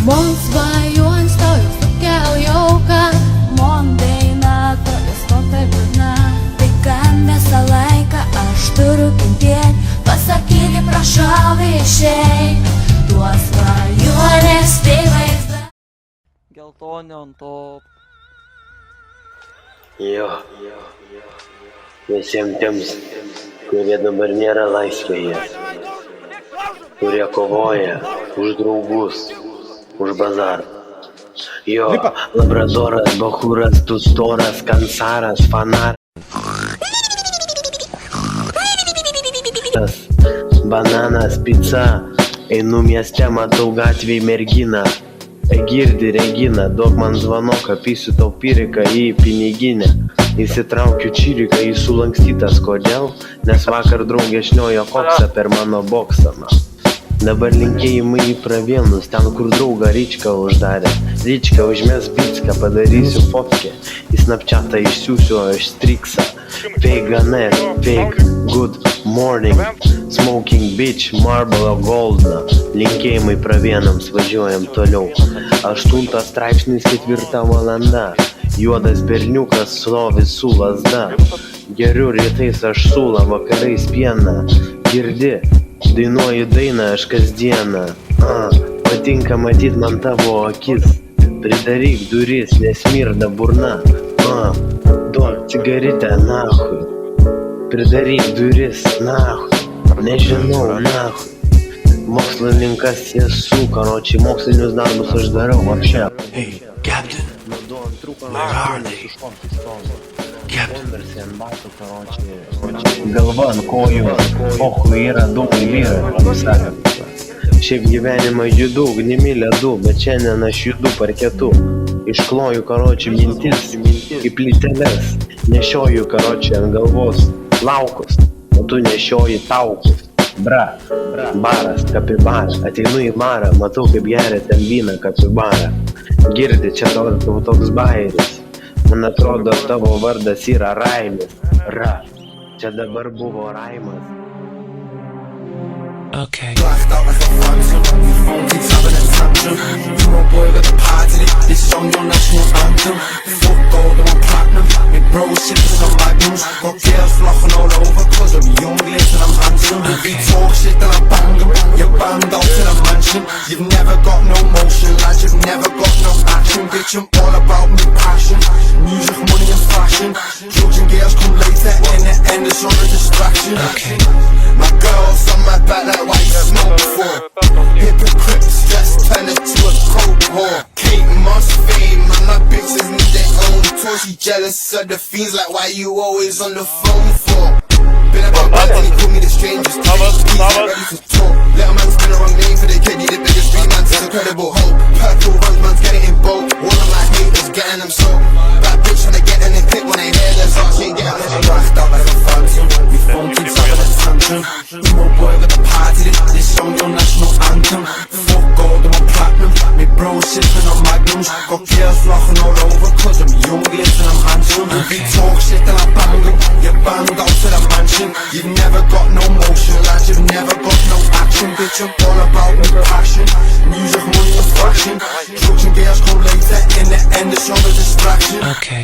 Mon svajonių stoju sukel jauką, mon daina tokia slapta liūdna. Tai kam visą laiką aš turiu kentėt, pasakyti prašau išeik, tuos svajonės tai vaizdą. Geltonė ant top. Jo, visiems tiems, kurie dabar nėra laisvėje, kurie kovoja už draugus, už bazarą. Jo, labradoras, bachūras, tu storas, kansaras, fanaras, bananas, pica, einu mieste, matau gatvėj merginą. Girdi Regina, duok man zvanoką, pysiu tau piriką į piniginę. Įsitraukiu čiriką, jis sulankstytas, kodėl? Nes vakar draugė šniojo koksą per mano boksą. Dabar linkėjimai į pravienus, ten kur draugą Ryčką uždarė. Ryčką užmes bicką, padarysiu fotkę, į snapchatą išsiųsiu aš striksą. Fake ganet, fake good morning, smoking bitch, Marlboro Goldna. Linkėjimai pravienams, važiuojam toliau. 8 straipsnis 4 valanda, juodas berniukas stovi su lazda. Geriu rytais aš sulą, vakarais pieną. Girdi, dainuoju dainą aš kasdieną. Patinka matyt man tavo akis, pridaryk duris, nesmirda burna. Duok cigaretę, nahui, pridaryk duris, nahui, nežinau, nahui. Mokslininkas esu, karočiai, mokslinius darbus aš darau, apšė. Hey, Captain, where are they? Captain. Galva ant kojų, ochui yra daug vyrą. Šiaip gyvenimą judu, ugnimi ledu, bet šiandien aš judu parketu. Iškloju karočiai mintis, kaip lyteles. Nešioju karočiai ant galvos laukus, o tu nešioji taukus. Bra, baras, kapibara, ateinu į barą, matau kaip geria ten vyną kapibarą. Girdi, čia tau toks bairis, man atrodo tavo vardas yra Raimis. Ra, čia dabar buvo Raimas. Okay. Blacked out like a phantom, your phone keeps having a tantrum. You a boy with a party, this song your national anthem. Fuck gold, I'm platinum, my bro sipping on magnums. Got girls flocking all over, cause I'm young, lit and I'm handsome. If you talk shit then I bang them, you're banged out to the mansion. You've never got no motion, lads, you've never got no action. Bitch, I'm all about me passion, music, money and fashion. Drugs and girls come later, in the end it's all a distraction. Okay. My girls on my back like what you smoked before. Hypocrites just turn it to a cold whore. Kate Moss fame, and my bitches need their own tour. She jealous of the fiends like why you always on the phone for. Been about bad and he called me the strangest. He's ready to talk. Little man's been the wrong name for the kid, he the biggest street man, it's incredible hope. Purple runs, man's getting in bold. One of my haters getting them soaked. Bad bitch trying to get in the clip when they hear their song. She ain't getting them blacked out like a phantom. We phone keeps having a tantrum. You a boy with a party, this song your national anthem. Fuck gold, I'm platinum, my bro sipping on magnums. Got girls flocking all over, cause I'm young, lit and I'm handsome. If you talk shit then I bang them, you're banged out to the mansion. You've never got no motion, lads, you've never got no action. Bitch, I'm all about me passion, music, money and fashion. Drugs and girls come later, in the end it's all a distraction. Okay.